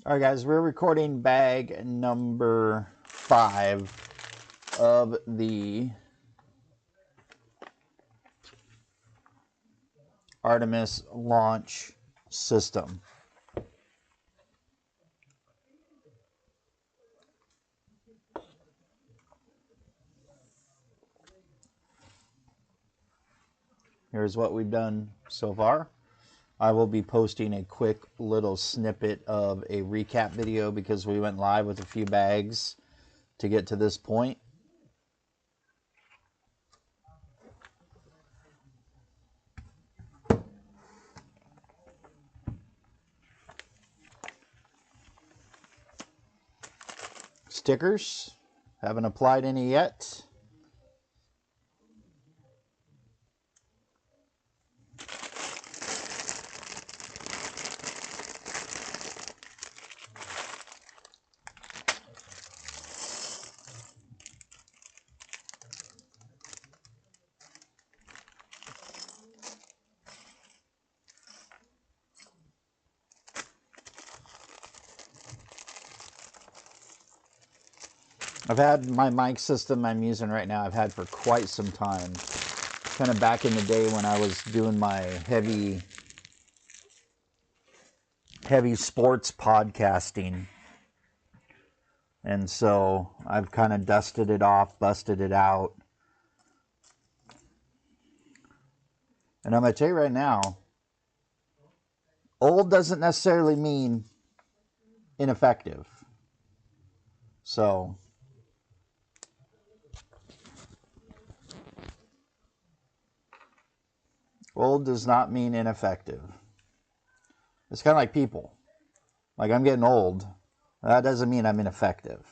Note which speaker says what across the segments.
Speaker 1: All right, guys, we're recording bag number 5 of the Artemis launch system. Here's what we've done so far. I will be posting a quick little snippet of a recap video because we went live with a few bags to get to this point. Stickers, haven't applied any yet. I've had my mic system I'm using right now, I've had for quite some time. Kind of back in the day when I was doing my heavy sports podcasting. And so I've kind of dusted it off, busted it out. And I'm going to tell you right now, old doesn't necessarily mean ineffective. So old does not mean ineffective. It's kind of like people. Like, I'm getting old. That doesn't mean I'm ineffective.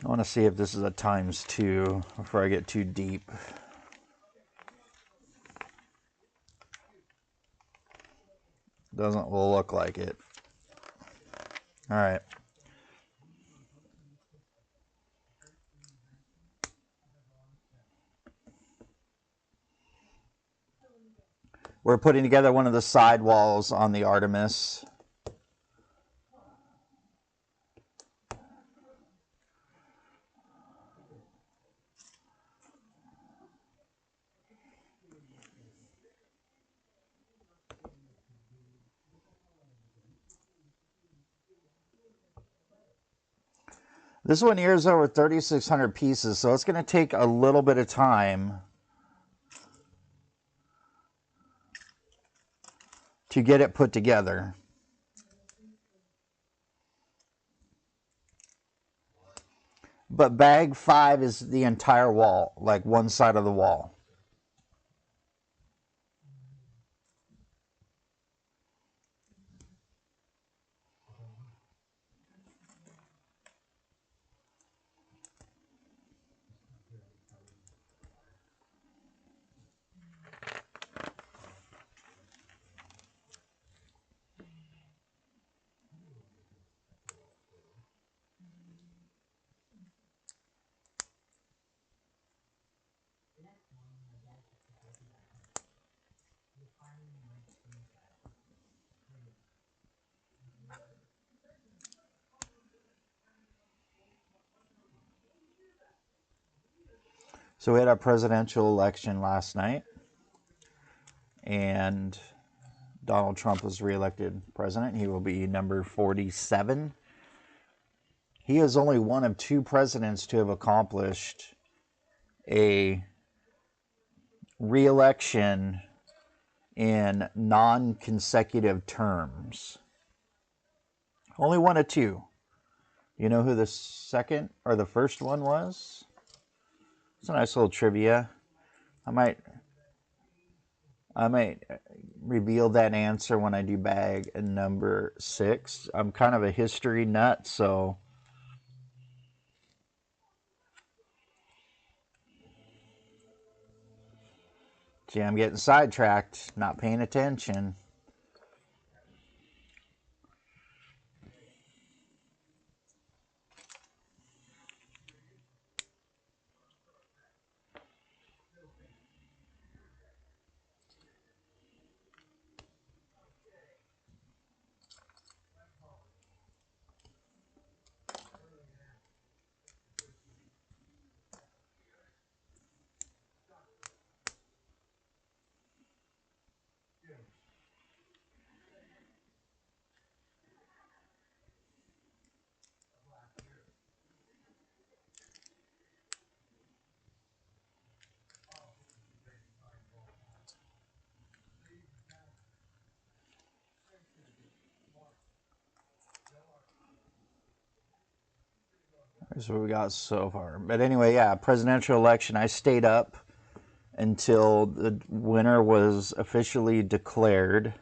Speaker 1: I want to see if this is a ×2 before I get too deep. Doesn't look like it. All right. We're putting together one of the side walls on the Artemis. This one here is over 3,600 pieces, so it's going to take a little bit of time to get it put together. But bag 5 is the entire wall, like one side of the wall. So we had our presidential election last night, and Donald Trump was reelected president. He will be number 47. He is only one of 2 presidents to have accomplished a reelection in non-consecutive terms. Only one of 2. You know who the second or the first one was? It's a nice little trivia. I might reveal that answer when I do bag number 6. I'm kind of a history nut, so gee, I'm getting sidetracked, not paying attention. Here's what we got so far. But anyway, yeah, presidential election. I stayed up until the winner was officially declared.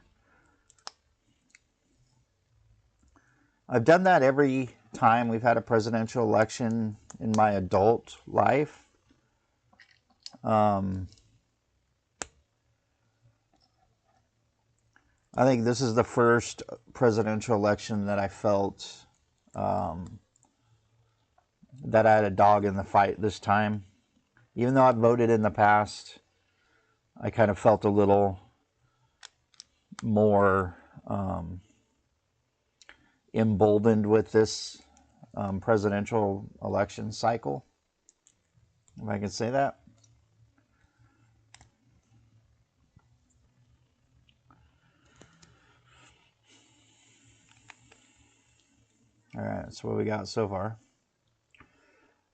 Speaker 1: I've done that every time we've had a presidential election in my adult life. I think this is the first presidential election that I felt that I had a dog in the fight this time. Even though I've voted in the past, I kind of felt a little more emboldened with this presidential election cycle, if I can say that. All right, that's what we got so far.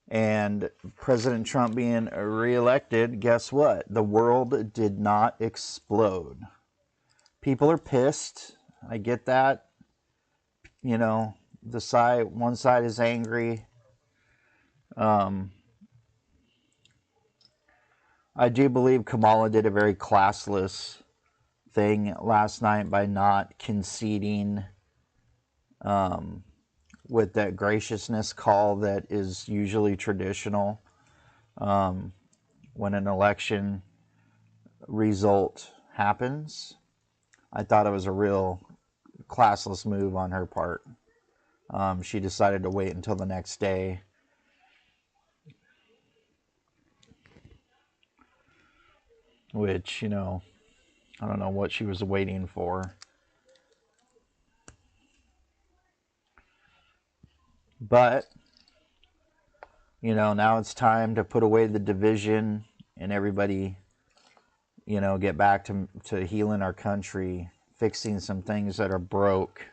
Speaker 1: And President Trump being reelected, guess what? The world did not explode. People are pissed. I get that. You know, one side is angry. I do believe Kamala did a very classless thing last night by not conceding with that graciousness call that is usually traditional when an election result happens. I thought it was a real classless move on her part. She decided to wait until the next day. Which, you know, I don't know what she was waiting for. But, you know, now it's time to put away the division and everybody, you know, get back to healing our country, fixing some things that are broke.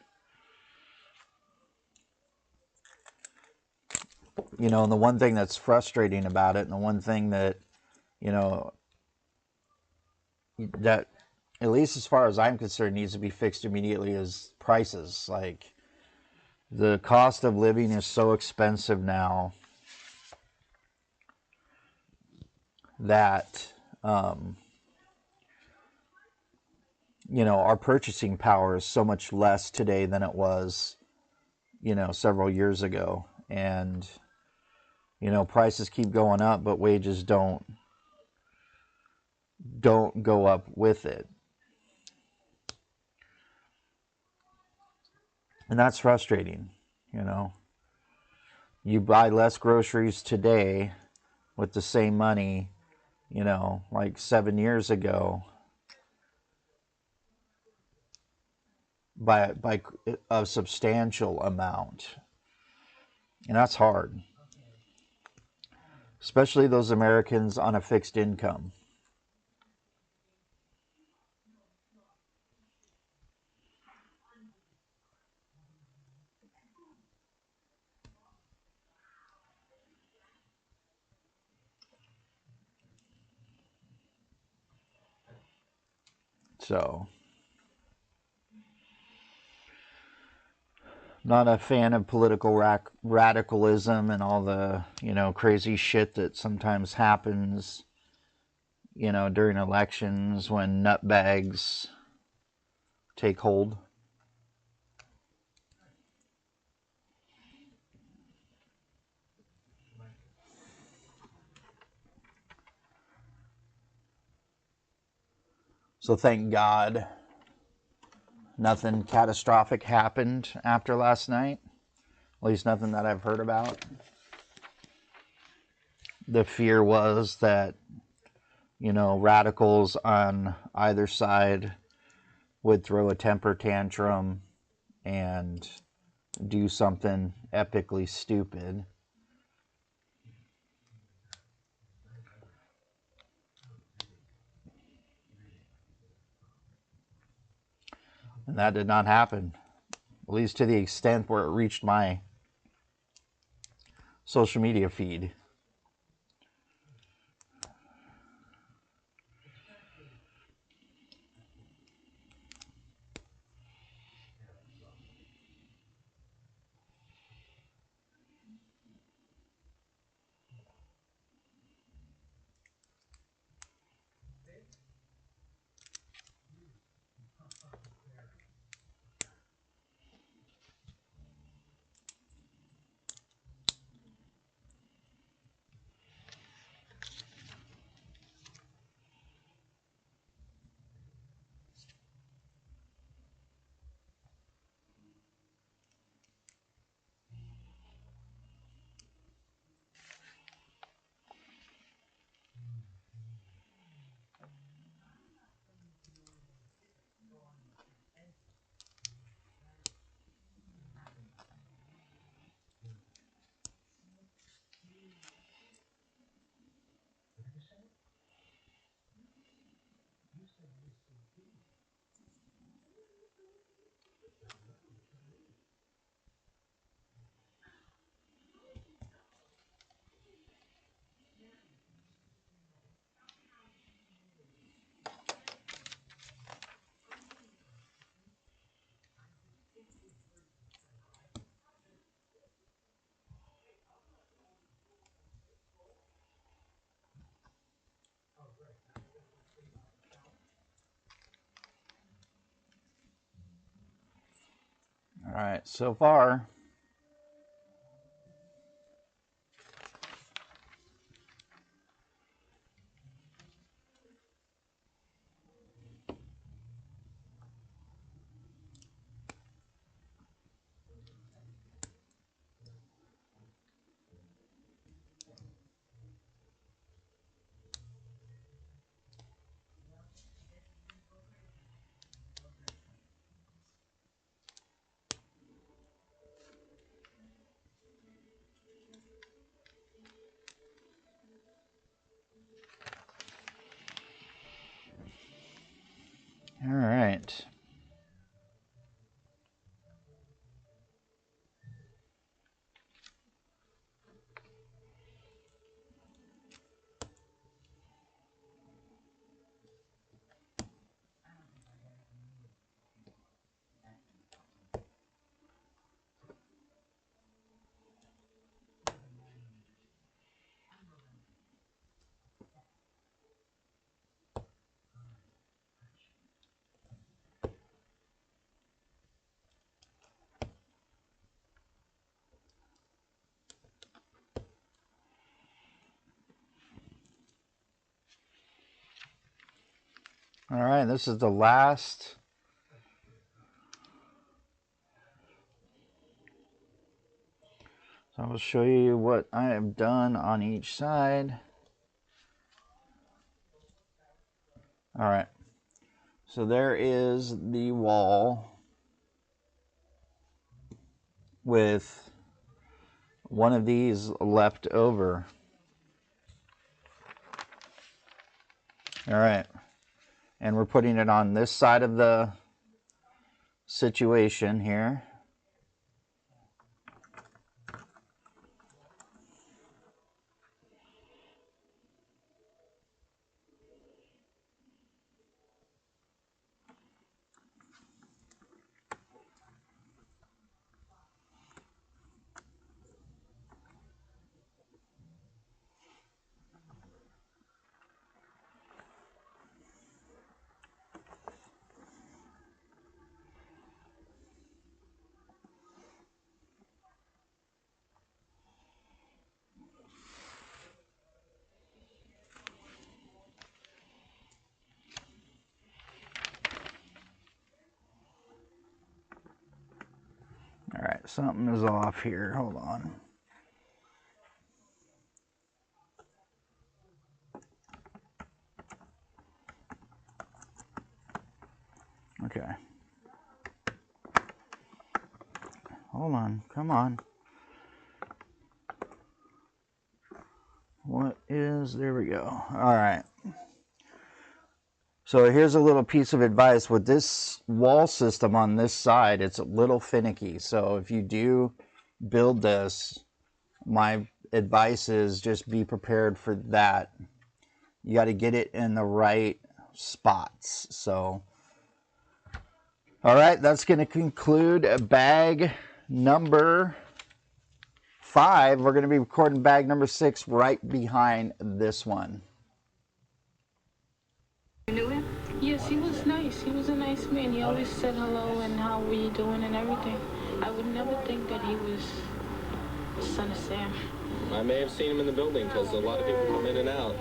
Speaker 1: You know, and the one thing that's frustrating about it, and the one thing that, you know, that, at least as far as I'm concerned, needs to be fixed immediately is prices. Like, the cost of living is so expensive now that, you know, our purchasing power is so much less today than it was, you know, several years ago. And, you know, prices keep going up, but wages don't go up with it. And that's frustrating, you know. You buy less groceries today with the same money, you know, like 7 years ago by a substantial amount. And that's hard. Especially those Americans on a fixed income. So, not a fan of political radicalism and all the, you know, crazy shit that sometimes happens, you know, during elections when nutbags take hold. So thank God nothing catastrophic happened after last night. At least nothing that I've heard about. The fear was that, you know, radicals on either side would throw a temper tantrum and do something epically stupid. And that did not happen, at least to the extent where it reached my social media feed. right, so far. All right. All right, this is the last. So I'll show you what I have done on each side. All right, so there is the wall with one of these left over. All right, and we're putting it on this side of the situation here. All right, something is off here. Hold on. Okay. Hold on. Come on. What is... There we go. All right. So here's a little piece of advice. With this wall system on this side, it's a little finicky. So if you do build this, my advice is just be prepared for that. You got to get it in the right spots. So, all right, that's going to conclude bag number 5. We're going to be recording bag number 6 right behind this one.
Speaker 2: You knew him? Yes, he was nice. He was a nice man. He always said hello and how were you doing and everything. I would never think that he was the son of Sam.
Speaker 3: I may have seen him in the building because a lot of people come in and out,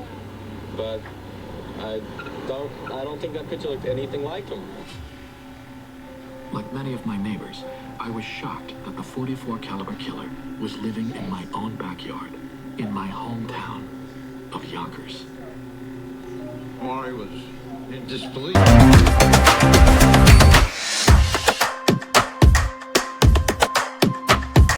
Speaker 3: but I don't think that picture looked anything like him.
Speaker 4: Like many of my neighbors, I was shocked that the .44 caliber killer was living in my own backyard, in my hometown of Yonkers.
Speaker 5: Maury was in disbelief.